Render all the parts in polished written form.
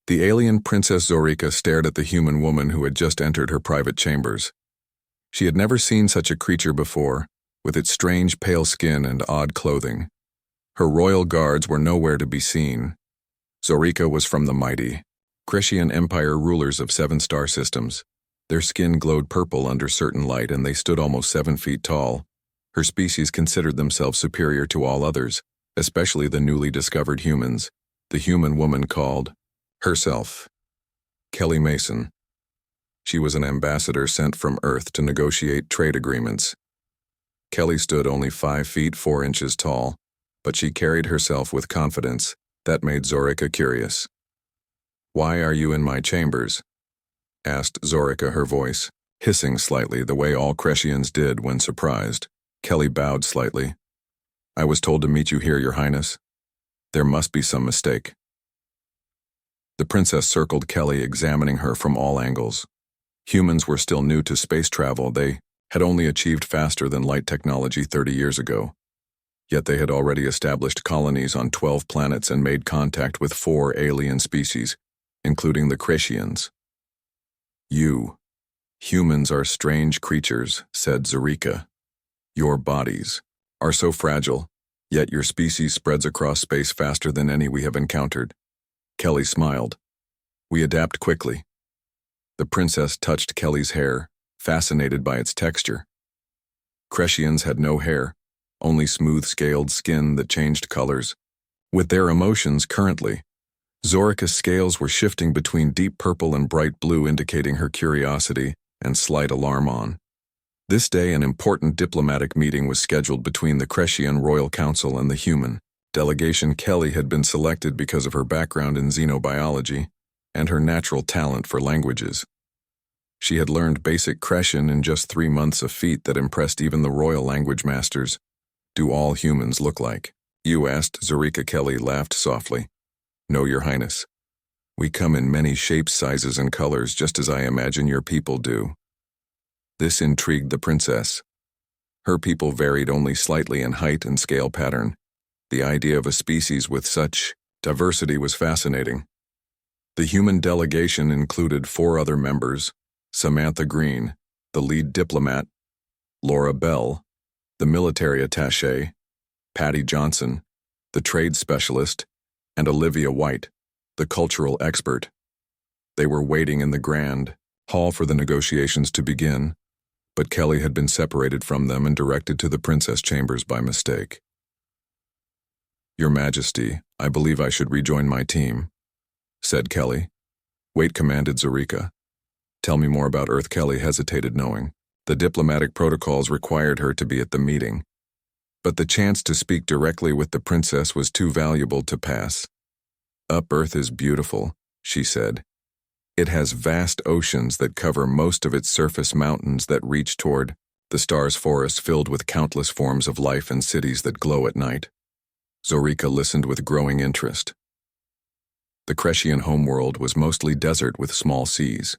The alien Princess Zorica stared at the human woman who had just entered her private chambers. She had never seen such a creature before, with its strange pale skin and odd clothing. Her royal guards were nowhere to be seen. Zorica was from the mighty Crescian Empire, rulers of 7 star systems. Their skin glowed purple under certain light, and they stood almost 7 feet tall. Her species considered themselves superior to all others, especially the newly discovered humans. The human woman called herself Kelly Mason. She was an ambassador sent from Earth to negotiate trade agreements. Kelly stood only 5 feet 4 inches tall, but she carried herself with confidence that made Zorica curious. "Why are you in my chambers?" asked Zorica, her voice hissing slightly the way all Crescians did when surprised. Kelly bowed slightly. "I was told to meet you here, Your Highness. There must be some mistake." The princess circled Kelly, examining her from all angles. Humans were still new to space travel. They had only achieved faster than light technology 30 years ago. Yet they had already established colonies on 12 planets and made contact with 4 alien species, including the Crescians. Humans are strange creatures," said Zorica. "Your bodies are so fragile, yet your species spreads across space faster than any we have encountered." Kelly smiled. "We adapt quickly." The princess touched Kelly's hair, fascinated by its texture. Crescians had no hair, only smooth-scaled skin that changed colors. With their emotions currently, Zorica's scales were shifting between deep purple and bright blue, indicating her curiosity and slight alarm. This day, an important diplomatic meeting was scheduled between the Crescian Royal Council and the human delegation. Kelly had been selected because of her background in xenobiology and her natural talent for languages. She had learned basic Crescian in just 3 months, a feat that impressed even the royal language masters. "Do all humans look like you?" asked Zorica. Kelly laughed softly. "No, Your Highness. We come in many shapes, sizes, and colors, just as I imagine your people do." This intrigued the princess. Her people varied only slightly in height and scale pattern. The idea of a species with such diversity was fascinating. The human delegation included 4 other members: Samantha Green, the lead diplomat; Laura Bell, the military attaché; Patty Johnson, the trade specialist; and Olivia White, the cultural expert. They were waiting in the grand hall for the negotiations to begin, but Kelly had been separated from them and directed to the princess chambers by mistake. "Your Majesty, I believe I should rejoin my team," said Kelly. "Wait," commanded Zorica. "Tell me more about Earth." Kelly hesitated, knowing the diplomatic protocols required her to be at the meeting. But the chance to speak directly with the princess was too valuable to pass. "Earth is beautiful," she said. "It has vast oceans that cover most of its surface, mountains that reach toward the stars, forests filled with countless forms of life, and cities that glow at night." Zorica listened with growing interest. The Crescian homeworld was mostly desert with small seas.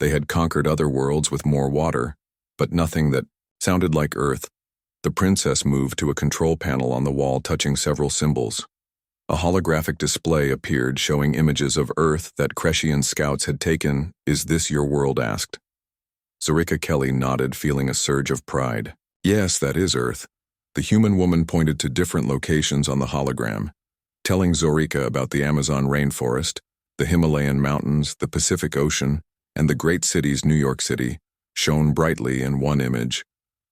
They had conquered other worlds with more water, but nothing that sounded like Earth. The princess moved to a control panel on the wall, touching several symbols. A holographic display appeared, showing images of Earth that Crescian scouts had taken. "Is this your world?" asked Zorica. Kelly nodded, feeling a surge of pride. "Yes, that is Earth." The human woman pointed to different locations on the hologram, telling Zorica about the Amazon rainforest, the Himalayan mountains, the Pacific Ocean, and the great cities. New York City shone brightly in one image.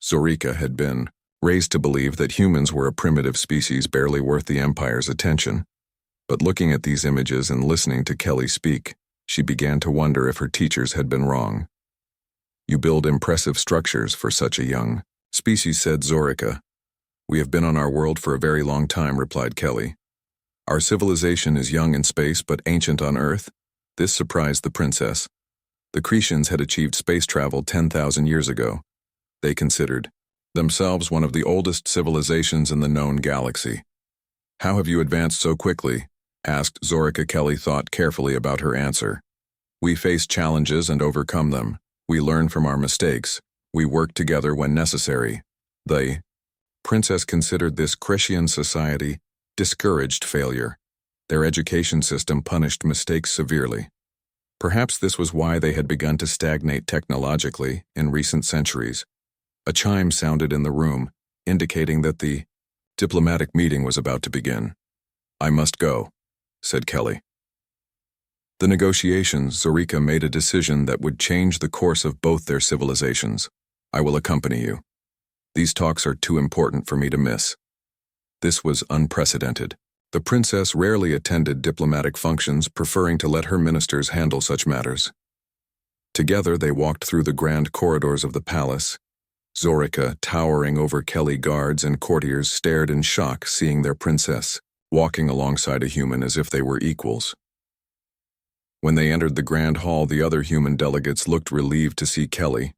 Zorica had been raised to believe that humans were a primitive species barely worth the Empire's attention. But looking at these images and listening to Kelly speak, she began to wonder if her teachers had been wrong. "You build impressive structures for such a young species," said Zorica. "We have been on our world for a very long time," replied Kelly. "Our civilization is young in space but ancient on Earth." This surprised the princess. The Crescians had achieved space travel 10,000 years ago. They considered themselves one of the oldest civilizations in the known galaxy. "How have you advanced so quickly?" asked Zorica. Kelly thought carefully about her answer. "We face challenges and overcome them. We learn from our mistakes. We work together when necessary." The princess considered this Crescian society discouraged failure. Their education system punished mistakes severely. Perhaps this was why they had begun to stagnate technologically in recent centuries. A chime sounded in the room, indicating that the diplomatic meeting was about to begin. "I must go," said Kelly. The negotiations, Zorica made a decision that would change the course of both their civilizations. "I will accompany you. These talks are too important for me to miss." This was unprecedented. The princess rarely attended diplomatic functions, preferring to let her ministers handle such matters. Together they walked through the grand corridors of the palace. Zorica, towering over Kelly, guards and courtiers stared in shock seeing their princess, walking alongside a human as if they were equals. When they entered the grand hall, the other human delegates looked relieved to see Kelly.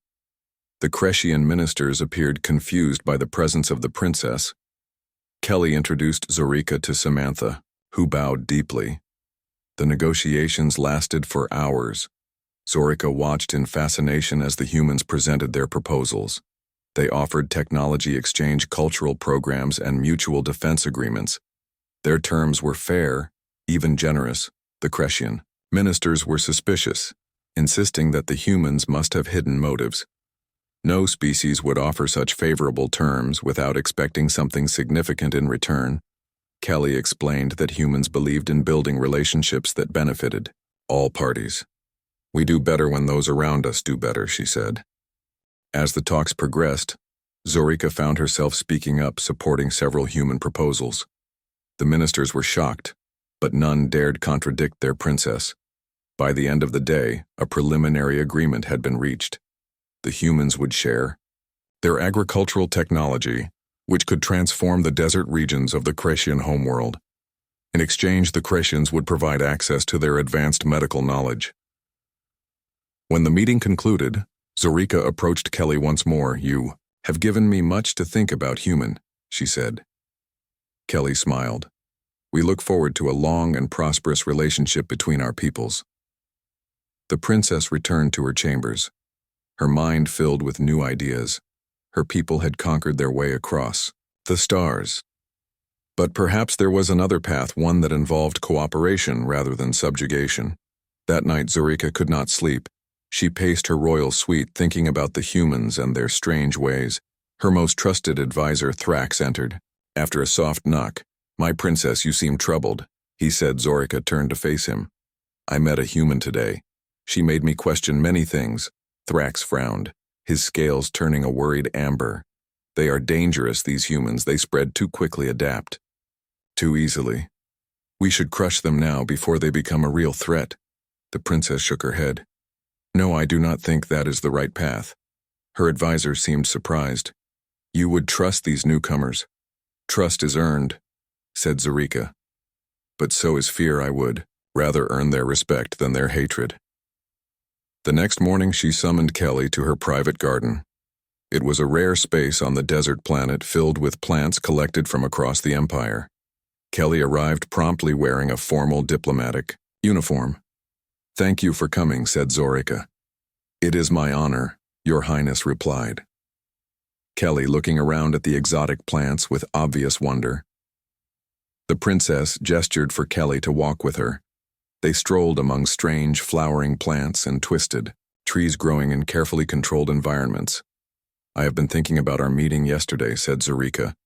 The Crescian ministers appeared confused by the presence of the princess. Kelly introduced Zorica to Samantha, who bowed deeply. The negotiations lasted for hours. Zorica watched in fascination as the humans presented their proposals. They offered technology exchange, cultural programs, and mutual defense agreements. Their terms were fair, even generous. The Crescian ministers were suspicious, insisting that the humans must have hidden motives. No species would offer such favorable terms without expecting something significant in return. Kelly explained that humans believed in building relationships that benefited all parties. "We do better when those around us do better," she said. As the talks progressed, Zorica found herself speaking up, supporting several human proposals. The ministers were shocked, but none dared contradict their princess. By the end of the day, a preliminary agreement had been reached. The humans would share their agricultural technology, which could transform the desert regions of the Crescian homeworld. In exchange, the Crescians would provide access to their advanced medical knowledge. When the meeting concluded, Zorica approached Kelly once more. "You have given me much to think about, human," she said. Kelly smiled. "We look forward to a long and prosperous relationship between our peoples." The princess returned to her chambers, her mind filled with new ideas. Her people had conquered their way across the stars. But perhaps there was another path, one that involved cooperation rather than subjugation. That night Zorica could not sleep. She paced her royal suite, thinking about the humans and their strange ways. Her most trusted advisor, Thrax, entered. After a soft knock, "My princess, you seem troubled," he said. Zorica turned to face him. "I met a human today. She made me question many things." Thrax frowned, his scales turning a worried amber. "They are dangerous, these humans. They spread too quickly, adapt too easily. We should crush them now before they become a real threat." The princess shook her head. "No, I do not think that is the right path." Her advisor seemed surprised. "You would trust these newcomers." "Trust is earned," said Zorica. "But so is fear. I would rather earn their respect than their hatred." The next morning she summoned Kelly to her private garden. It was a rare space on the desert planet filled with plants collected from across the empire. Kelly arrived promptly wearing a formal diplomatic uniform. "Thank you for coming," said Zorica. "It is my honor," Your Highness replied. Kelly looking around at the exotic plants with obvious wonder. The princess gestured for Kelly to walk with her. They strolled among strange flowering plants and twisted trees growing in carefully controlled environments. "I have been thinking about our meeting yesterday," said Zorica.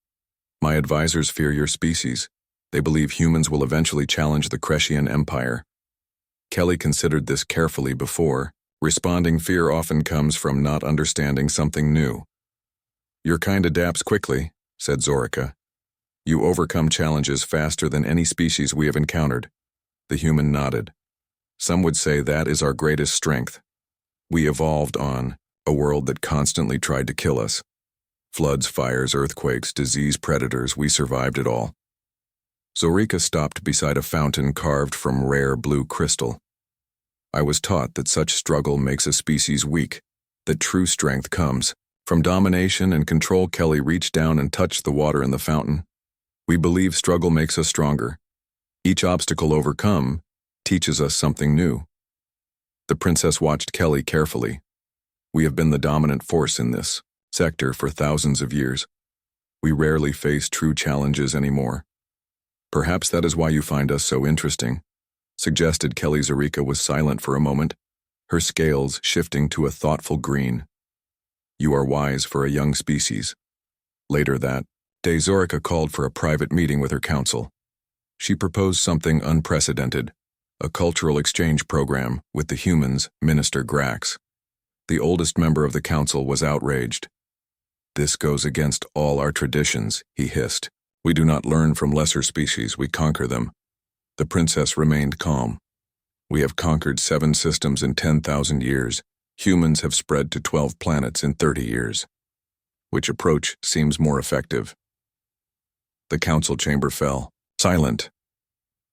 "My advisors fear your species. They believe humans will eventually challenge the Crescian Empire." Kelly considered this carefully before responding. "Fear often comes from not understanding something new." "Your kind adapts quickly," said Zorica. "You overcome challenges faster than any species we have encountered." The human nodded. "Some would say that is our greatest strength. We evolved on a world that constantly tried to kill us. Floods, fires, earthquakes, disease, predators, we survived it all." Zorica stopped beside a fountain carved from rare blue crystal. "I was taught that such struggle makes a species weak, that true strength comes from domination and control." Kelly reached down and touched the water in the fountain. "We believe struggle makes us stronger. Each obstacle overcome teaches us something new." The princess watched Kelly carefully. "We have been the dominant force in this sector for thousands of years. We rarely face true challenges anymore. Perhaps that is why you find us so interesting, suggested Kelly. Zorica was silent for a moment, her scales shifting to a thoughtful green. You are wise for a young species. Later that day, Zorica called for a private meeting with her council. She proposed something unprecedented, a cultural exchange program with the humans, Minister Grax. The oldest member of the council was outraged. This goes against all our traditions, he hissed. We do not learn from lesser species, we conquer them. The princess remained calm. We have conquered 7 systems in 10,000 years. Humans have spread to 12 planets in 30 years. Which approach seems more effective? The council chamber fell silent.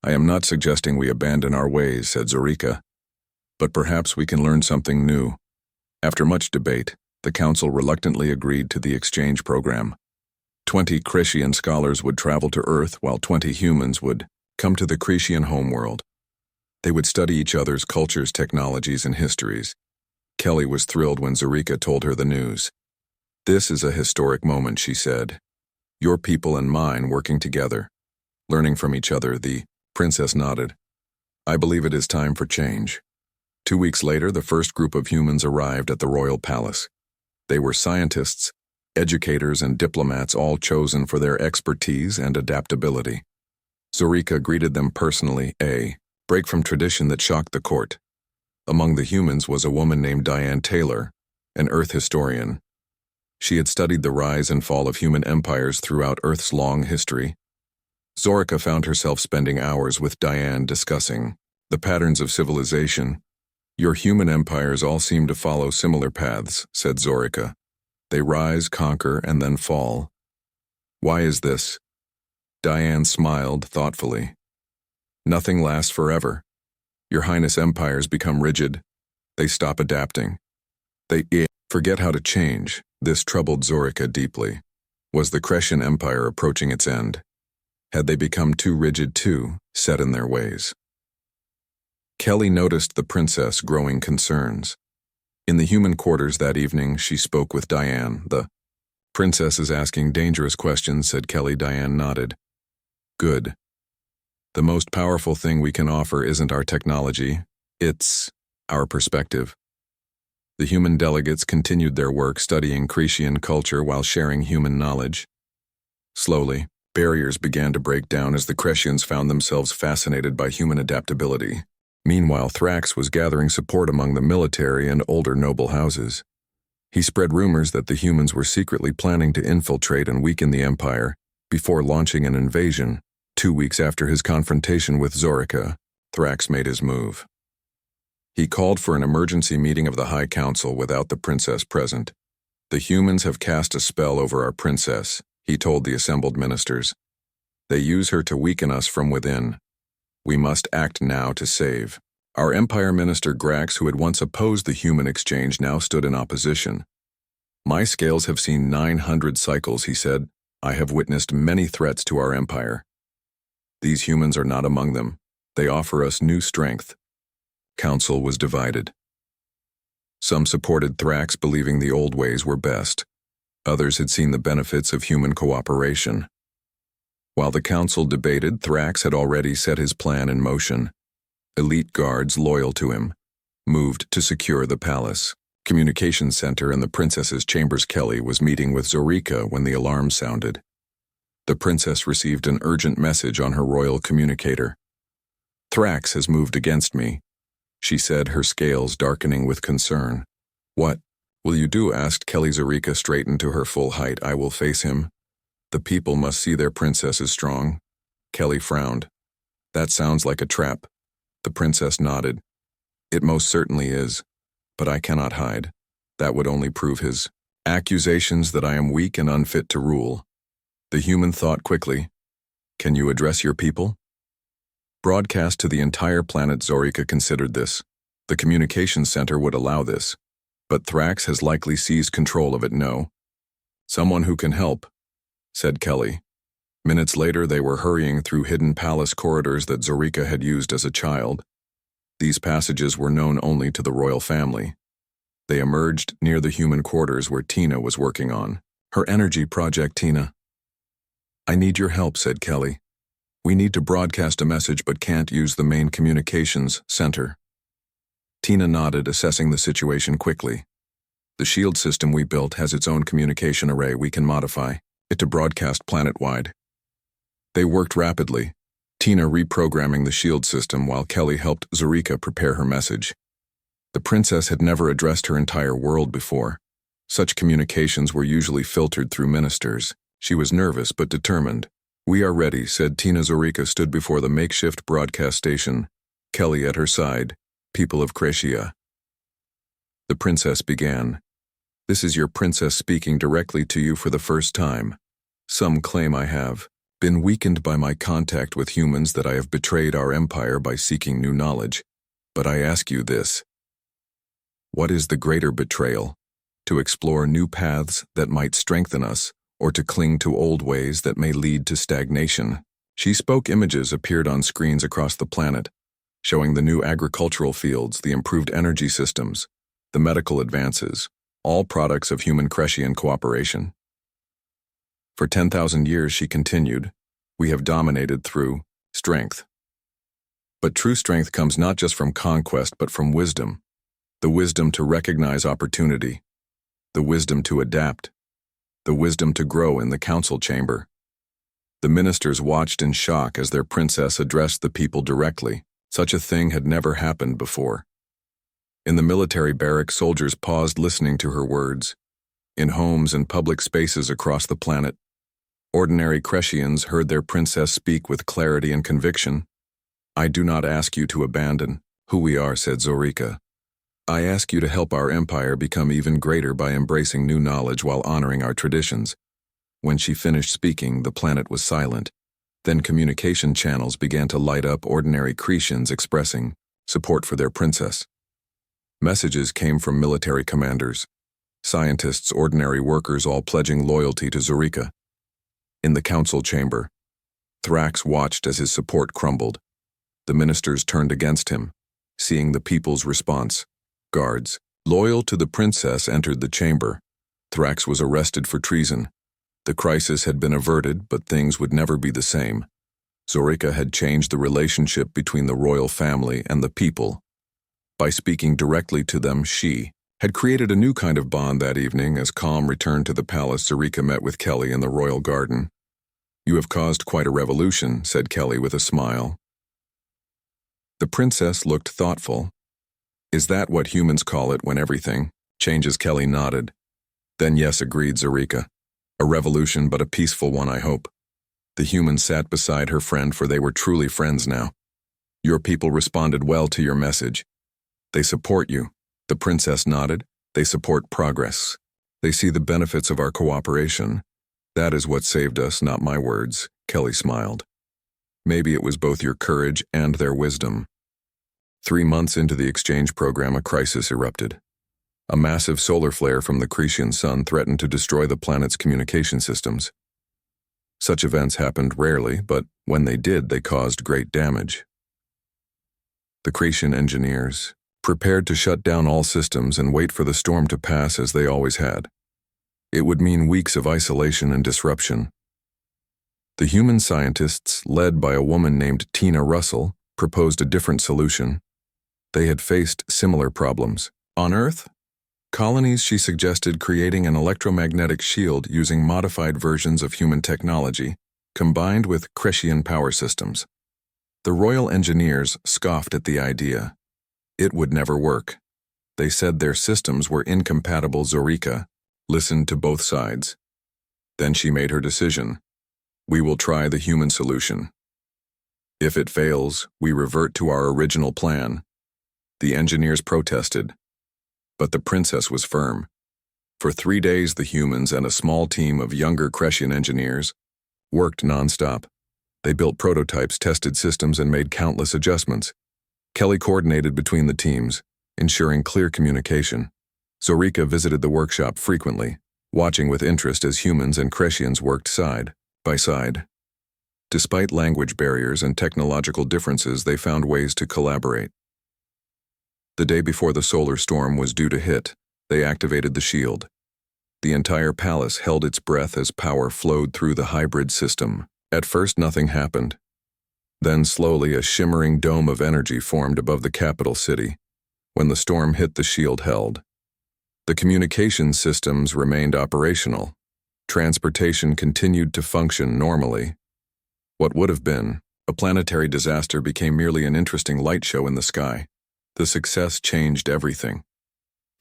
I am not suggesting we abandon our ways, said Zorica, but perhaps we can learn something new. After much debate, the council reluctantly agreed to the exchange program. 20 Cretian scholars would travel to Earth while 20 humans would come to the Cretian homeworld. They would study each other's cultures, technologies, and histories. Kelly was thrilled when Zorica told her the news. This is a historic moment, she said. Your people and mine working together, learning from each other. The princess nodded. I believe it is time for change. 2 weeks later, the first group of humans arrived at the royal palace. They were scientists, educators, and diplomats, all chosen for their expertise and adaptability. Zorica greeted them personally, a break from tradition that shocked the court. Among the humans was a woman named Diane Taylor, an Earth historian. She had studied the rise and fall of human empires throughout Earth's long history. Zorica found herself spending hours with Diane discussing the patterns of civilization. Your human empires all seem to follow similar paths, said Zorica. They rise, conquer, and then fall. Why is this? Diane smiled thoughtfully. Nothing lasts forever. Your Highness, empires become rigid. They stop adapting. They forget how to change. This troubled Zorica deeply. Was the Cretian Empire approaching its end? Had they become too rigid, too set in their ways? Kelly noticed the princess growing concerns. In the human quarters that evening, she spoke with Diane. The princess is asking dangerous questions, said Kelly. Diane nodded. Good. The most powerful thing we can offer isn't our technology, it's our perspective. The human delegates continued their work studying Cretian culture while sharing human knowledge. Slowly, barriers began to break down as the Cretians found themselves fascinated by human adaptability. Meanwhile, Thrax was gathering support among the military and older noble houses. He spread rumors that the humans were secretly planning to infiltrate and weaken the Empire before launching an invasion. 2 weeks after his confrontation with Zorica, Thrax made his move. He called for an emergency meeting of the High Council without the princess present. The humans have cast a spell over our princess, he told the assembled ministers. They use her to weaken us from within. We must act now to save. Our Empire Minister Grax, who had once opposed the human exchange, now stood in opposition. My scales have seen 900 cycles, he said. I have witnessed many threats to our empire. These humans are not among them. They offer us new strength. Council was divided. Some supported Thrax, believing the old ways were best. Others had seen the benefits of human cooperation. While the council debated, Thrax had already set his plan in motion. Elite guards loyal to him moved to secure the palace. Communications center in the princess's chambers. Kelly was meeting with Zorica when the alarm sounded. The princess received an urgent message on her royal communicator. Thrax has moved against me, she said, her scales darkening with concern. What will you do? Asked Kelly. Zorica straightened to her full height. I will face him. The people must see their princess is strong. Kelly frowned. That sounds like a trap. The princess nodded. It most certainly is, but I cannot hide. That would only prove his accusations that I am weak and unfit to rule. The human thought quickly. Can you address your people? Broadcast to the entire planet. Zorica considered this. The communications center would allow this, but Thrax has likely seized control of it. No. Someone who can help, said Kelly. Minutes later, they were hurrying through hidden palace corridors that Zorica had used as a child. These passages were known only to the royal family. They emerged near the human quarters where Tina was working on her energy project. Tina. I need your help, said Kelly. We need to broadcast a message but can't use the main communications center. Tina nodded, assessing the situation quickly. The shield system we built has its own communication array we can modify it to broadcast planet-wide. They worked rapidly, Tina reprogramming the shield system while Kelly helped Zurika prepare her message. The princess had never addressed her entire world before. Such communications were usually filtered through ministers. She was nervous but determined. "We are ready," said Tina. Zurika stood before the makeshift broadcast station, Kelly at her side. "People of Cretia." The princess began. "This is your princess speaking directly to you for the first time. Some claim I have been weakened by my contact with humans, that I have betrayed our empire by seeking new knowledge. But I ask you this. What is the greater betrayal? To explore new paths that might strengthen us, or to cling to old ways that may lead to stagnation?" She spoke. Images appeared on screens across the planet, showing the new agricultural fields, the improved energy systems, the medical advances, all products of human Cretian cooperation. "For 10,000 years," she continued, "we have dominated through strength. But true strength comes not just from conquest but from wisdom. The wisdom to recognize opportunity, the wisdom to adapt, the wisdom to grow." In the council chamber, the ministers watched in shock as their princess addressed the people directly. Such a thing had never happened before. In the military barracks, soldiers paused, listening to her words. In homes and public spaces across the planet, ordinary Cretians heard their princess speak with clarity and conviction. "I do not ask you to abandon who we are," said Zurika. "I ask you to help our empire become even greater by embracing new knowledge while honoring our traditions." When she finished speaking, the planet was silent. Then communication channels began to light up, ordinary Cretians expressing support for their princess. Messages came from military commanders, scientists, ordinary workers, all pledging loyalty to Zurika. In the council chamber, Thrax watched as his support crumbled. The ministers turned against him, seeing the people's response. Guards, loyal to the princess, entered the chamber. Thrax was arrested for treason. The crisis had been averted, but things would never be the same. Zurika had changed the relationship between the royal family and the people. By speaking directly to them, she had created a new kind of bond. That evening, as calm returned to the palace, Zurika met with Kelly in the royal garden. "You have caused quite a revolution," said Kelly with a smile. The princess looked thoughtful. "Is that what humans call it when everything changes?" Kelly nodded. "Then yes," agreed Zurika. "A revolution, but a peaceful one, I hope." The human sat beside her friend, for they were truly friends now. "Your people responded well to your message. They support you." The princess nodded. "They support progress. They see the benefits of our cooperation. That is what saved us, not my words." Kelly smiled. "Maybe it was both your courage and their wisdom." 3 months into the exchange program, a crisis erupted. A massive solar flare from the Cretian sun threatened to destroy the planet's communication systems. Such events happened rarely, but when they did, they caused great damage. The Cretian engineers prepared to shut down all systems and wait for the storm to pass, as they always had. It would mean weeks of isolation and disruption. The human scientists, led by a woman named Tina Russell, proposed a different solution. They had faced similar problems. On Earth, colonies, she suggested creating an electromagnetic shield using modified versions of human technology, combined with Cretian power systems. The royal engineers scoffed at the idea. It would never work. They said their systems were incompatible. Zurika listened to both sides. Then she made her decision. "We will try the human solution. If it fails, we revert to our original plan." The engineers protested, but the princess was firm. For 3 days, the humans and a small team of younger Cretian engineers worked nonstop. They built prototypes, tested systems, and made countless adjustments. Kelly coordinated between the teams, ensuring clear communication. Zurika visited the workshop frequently, watching with interest as humans and Cretians worked side by side. Despite language barriers and technological differences, they found ways to collaborate. The day before the solar storm was due to hit, they activated the shield. The entire palace held its breath as power flowed through the hybrid system. At first, nothing happened. Then slowly a shimmering dome of energy formed above the capital city. When the storm hit, the shield held. The communication systems remained operational. Transportation continued to function normally. What would have been a planetary disaster became merely an interesting light show in the sky. The success changed everything.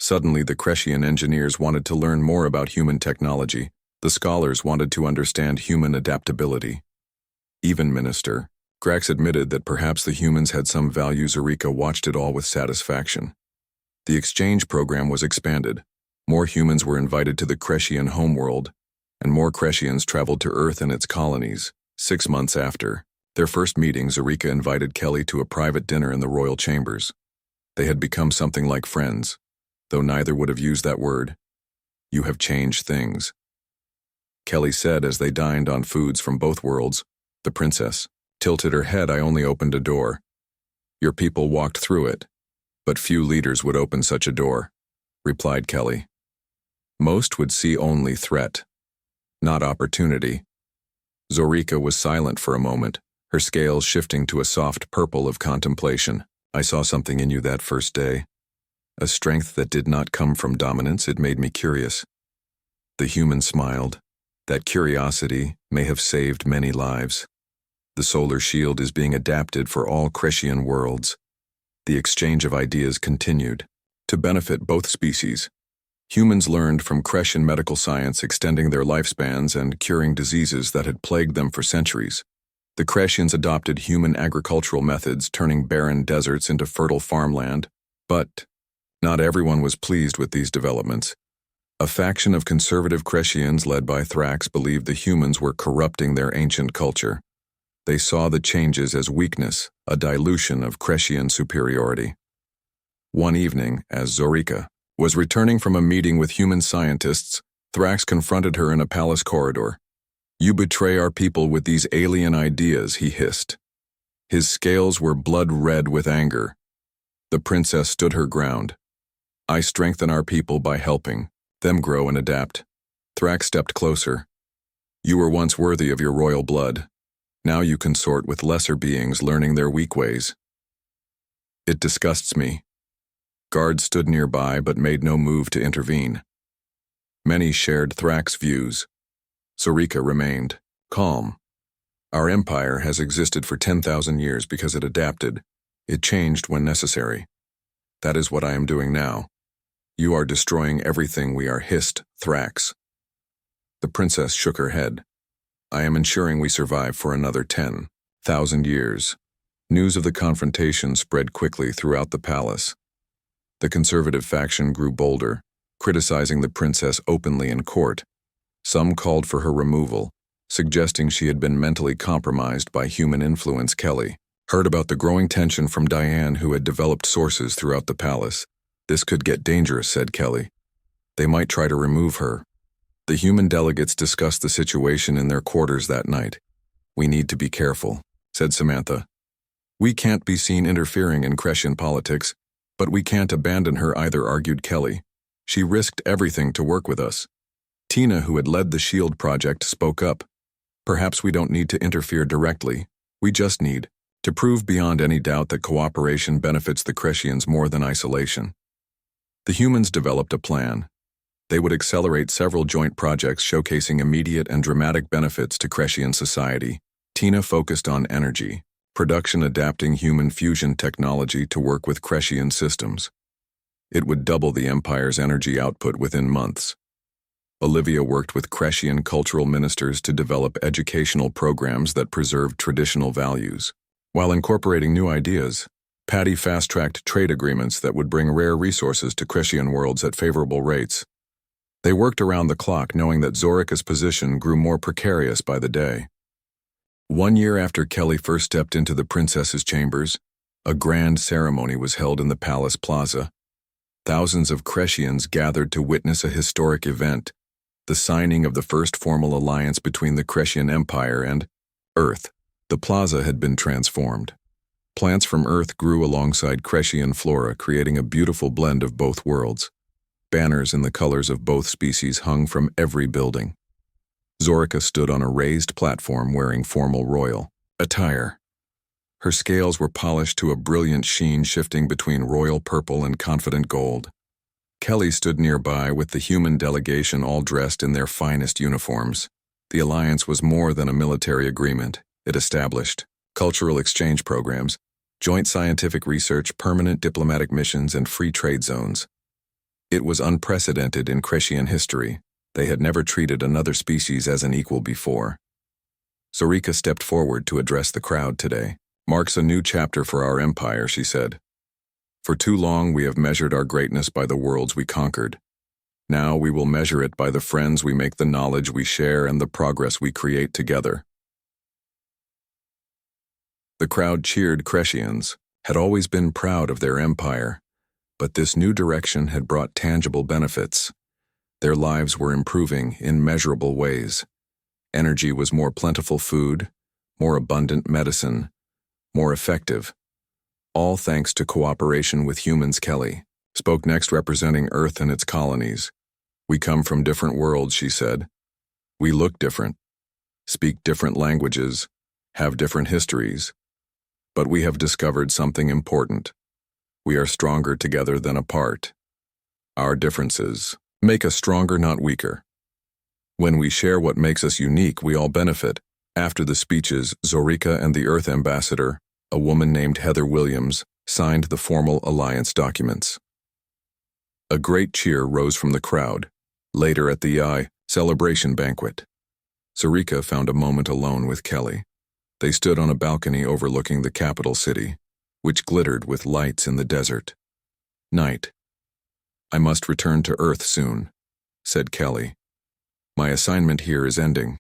Suddenly, the Crescian engineers wanted to learn more about human technology. The scholars wanted to understand human adaptability. Even Minister Grax admitted that perhaps the humans had some value. Zurika watched it all with satisfaction. The exchange program was expanded. More humans were invited to the Crescian homeworld, and more Crescians traveled to Earth and its colonies. 6 months after their first meeting, Zurika invited Kelly to a private dinner in the royal chambers. They had become something like friends, though neither would have used that word. "You have changed things," Kelly said as they dined on foods from both worlds. The princess tilted her head. "I only opened a door. Your people walked through it, but few leaders would open such a door," replied Kelly. "Most would see only threat, not opportunity." Zurika was silent for a moment, her scales shifting to a soft purple of contemplation. "I saw something in you that first day. A strength that did not come from dominance. It made me curious." The human smiled. "That curiosity may have saved many lives. The solar shield is being adapted for all Crescian worlds." The exchange of ideas continued. To benefit both species, humans learned from Crescian medical science, extending their lifespans and curing diseases that had plagued them for centuries. The Crescians adopted human agricultural methods, turning barren deserts into fertile farmland. But not everyone was pleased with these developments. A faction of conservative Crescians led by Thrax believed the humans were corrupting their ancient culture. They saw the changes as weakness, a dilution of Crescian superiority. One evening, as Zurika was returning from a meeting with human scientists, Thrax confronted her in a palace corridor. "You betray our people with these alien ideas," he hissed. His scales were blood red with anger. The princess stood her ground. "I strengthen our people by helping them grow and adapt." Thrax stepped closer. "You were once worthy of your royal blood. Now you consort with lesser beings, learning their weak ways." "It disgusts me." Guards stood nearby but made no move to intervene. Many shared Thrax's views. Zurika remained calm. "Our empire has existed for 10,000 years because it adapted. It changed when necessary. That is what I am doing now. You are destroying everything we are," hissed Thrax. The princess shook her head. "I am ensuring we survive for another 10,000 years." News of the confrontation spread quickly throughout the palace. The conservative faction grew bolder, criticizing the princess openly in court. Some called for her removal, suggesting she had been mentally compromised by human influence. Kelly heard about the growing tension from Diane, who had developed sources throughout the palace. "This could get dangerous," said Kelly. "They might try to remove her." The human delegates discussed the situation in their quarters that night. "We need to be careful," said Samantha. "We can't be seen interfering in Crescian politics, but we can't abandon her either," argued Kelly. "She risked everything to work with us." Tina, who had led the SHIELD project, spoke up. "Perhaps we don't need to interfere directly. We just need to prove beyond any doubt that cooperation benefits the Crescians more than isolation." The humans developed a plan. They would accelerate several joint projects showcasing immediate and dramatic benefits to Crescian society. Tina focused on energy production, adapting human fusion technology to work with Crescian systems. It would double the Empire's energy output within months. Olivia worked with Crescian cultural ministers to develop educational programs that preserved traditional values. While incorporating new ideas, Patty fast-tracked trade agreements that would bring rare resources to Crescian worlds at favorable rates. They worked around the clock, knowing that Zurika's position grew more precarious by the day. 1 year after Kelly first stepped into the princess's chambers, a grand ceremony was held in the palace plaza. Thousands of Crescians gathered to witness a historic event, the signing of the first formal alliance between the Crescian Empire and Earth. The plaza had been transformed. Plants from Earth grew alongside Crescian flora, creating a beautiful blend of both worlds. Banners in the colors of both species hung from every building. Zurika stood on a raised platform wearing formal royal attire. Her scales were polished to a brilliant sheen shifting between royal purple and confident gold. Kelly stood nearby with the human delegation all dressed in their finest uniforms. The alliance was more than a military agreement. It established cultural exchange programs, joint scientific research, permanent diplomatic missions, and free trade zones. It was unprecedented in Crescian history. They had never treated another species as an equal before. Zorika stepped forward to address the crowd today. "Marks a new chapter for our empire," she said. "For too long we have measured our greatness by the worlds we conquered. Now we will measure it by the friends we make, the knowledge we share, and the progress we create together." The crowd cheered. Crescians had always been proud of their empire, but this new direction had brought tangible benefits. Their lives were improving in measurable ways. Energy was more plentiful, food, more abundant medicine, more effective. All thanks to cooperation with humans. Kelly spoke next, representing Earth and its colonies. "We come from different worlds," she said. "We look different, speak different languages, have different histories. But we have discovered something important. We are stronger together than apart. Our differences make us stronger, not weaker. When we share what makes us unique, we all benefit." After the speeches, Zorika and the Earth ambassador, a woman named Heather Williams, signed the formal alliance documents. A great cheer rose from the crowd. Later at the celebration banquet, Zorika found a moment alone with Kelly. They stood on a balcony overlooking the capital city, which glittered with lights in the desert. "Night. I must return to Earth soon," said Kelly. "My assignment here is ending."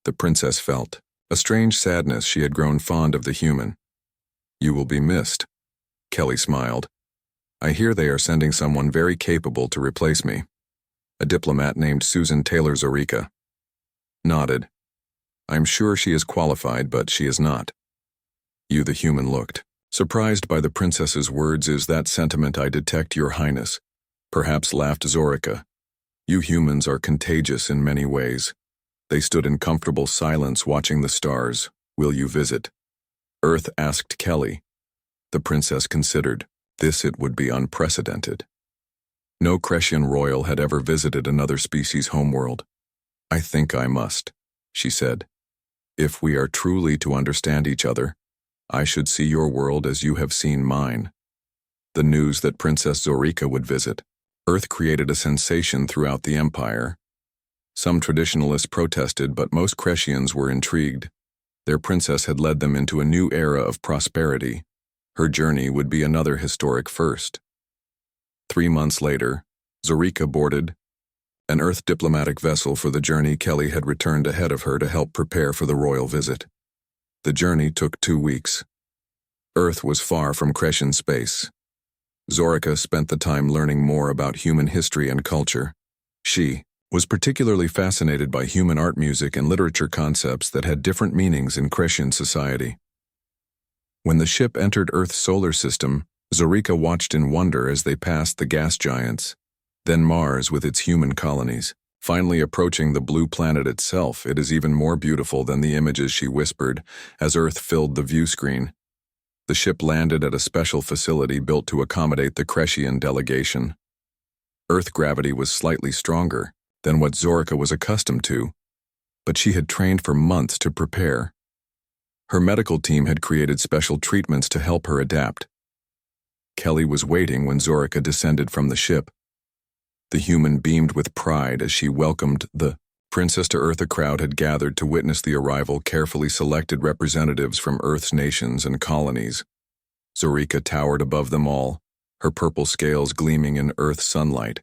The princess felt a strange sadness. She had grown fond of the human. "You will be missed," Kelly smiled. "I hear they are sending someone very capable to replace me." A diplomat named Susan Taylor. Zorika nodded. "I'm sure she is qualified, but she is not." You, the human, looked surprised by the princess's words. "Is that sentiment I detect, Your Highness?" "Perhaps," laughed Zorika. "You humans are contagious in many ways." They stood in comfortable silence watching the stars. "Will you visit Earth?" asked Kelly. The princess considered. It would be unprecedented. No Crescian royal had ever visited another species' homeworld. "I think I must," she said. "If we are truly to understand each other, I should see your world as you have seen mine." The news that Princess Zorika would visit Earth created a sensation throughout the empire. Some traditionalists protested, but most Crescians were intrigued. Their princess had led them into a new era of prosperity. Her journey would be another historic first. 3 months later, Zorika boarded an Earth diplomatic vessel for the journey. Kelly had returned ahead of her to help prepare for the royal visit. The journey took 2 weeks. Earth was far from Crescian space. Zorika spent the time learning more about human history and culture. She was particularly fascinated by human art, music, and literature, concepts that had different meanings in Crescian society. When the ship entered Earth's solar system, Zorika watched in wonder as they passed the gas giants, then Mars with its human colonies. Finally approaching the blue planet itself, "It is even more beautiful than the images," she whispered, as Earth filled the view screen. The ship landed at a special facility built to accommodate the Crescian delegation. Earth gravity was slightly stronger than what Zorika was accustomed to, but she had trained for months to prepare. Her medical team had created special treatments to help her adapt. Kelly was waiting when Zorika descended from the ship. The human beamed with pride as she welcomed the princess to Earth. A crowd had gathered to witness the arrival, carefully selected representatives from Earth's nations and colonies. Zorika towered above them all, her purple scales gleaming in Earth's sunlight.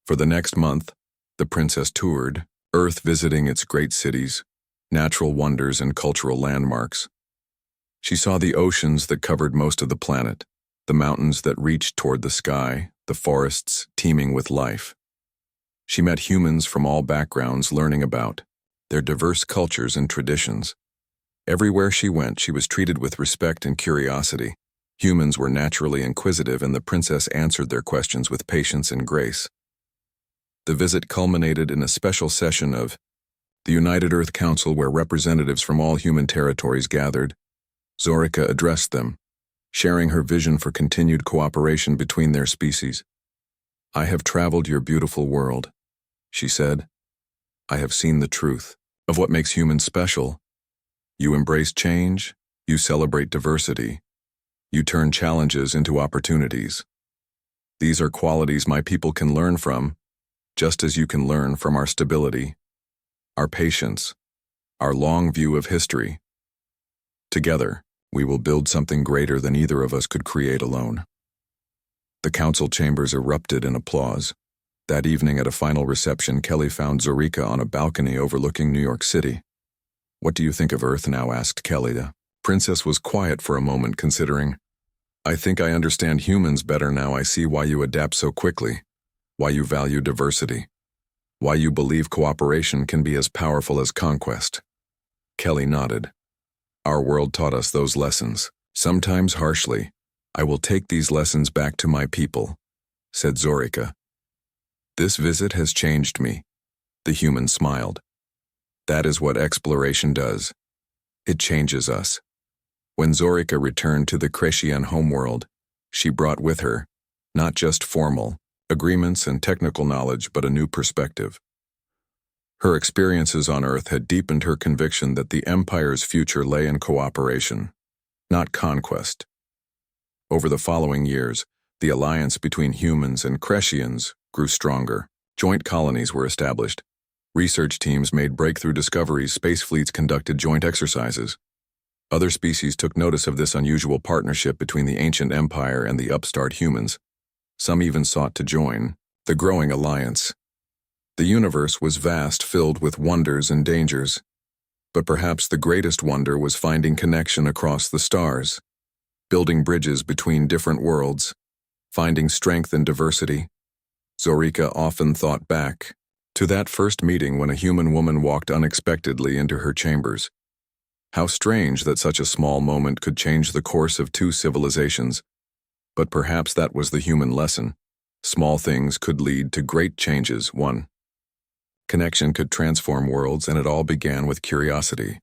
For the next month, the princess toured Earth, visiting its great cities, natural wonders, and cultural landmarks. She saw the oceans that covered most of the planet, the mountains that reached toward the sky, the forests teeming with life. She met humans from all backgrounds, learning about their diverse cultures and traditions. Everywhere she went, she was treated with respect and curiosity. Humans were naturally inquisitive, and the princess answered their questions with patience and grace. The visit culminated in a special session of The United Earth Council, where representatives from all human territories gathered, Zorica addressed them, sharing her vision for continued cooperation between their species. "I have traveled your beautiful world," she said. "I have seen the truth of what makes humans special. You embrace change, you celebrate diversity, you turn challenges into opportunities. These are qualities my people can learn from, just as you can learn from our stability, our patience, our long view of history. Together, we will build something greater than either of us could create alone." The council chambers erupted in applause. That evening at a final reception, Kelly found Zorica on a balcony overlooking New York City. "What do you think of Earth now?" asked Kelly. The princess was quiet for a moment, considering. "I think I understand humans better now. I see why you adapt so quickly, why you value diversity, why you believe cooperation can be as powerful as conquest." Kelly nodded. "Our world taught us those lessons, sometimes harshly. I will take these lessons back to my people," said Zorica. "This visit has changed me." The human smiled. "That is what exploration does. It changes us." When Zorica returned to the Crescian homeworld, she brought with her, not just formal agreements and technical knowledge, but a new perspective. Her experiences on Earth had deepened her conviction that the Empire's future lay in cooperation, not conquest. Over the following years, the alliance between humans and Crescians grew stronger. Joint colonies were established. Research teams made breakthrough discoveries. Space fleets conducted joint exercises. Other species took notice of this unusual partnership between the ancient empire and the upstart humans. Some even sought to join the growing alliance. The universe was vast, filled with wonders and dangers. But perhaps the greatest wonder was finding connection across the stars, building bridges between different worlds, finding strength in diversity. Zorica often thought back to that first meeting when a human woman walked unexpectedly into her chambers. How strange that such a small moment could change the course of two civilizations. But perhaps that was the human lesson. Small things could lead to great changes. One connection could transform worlds, and it all began with curiosity.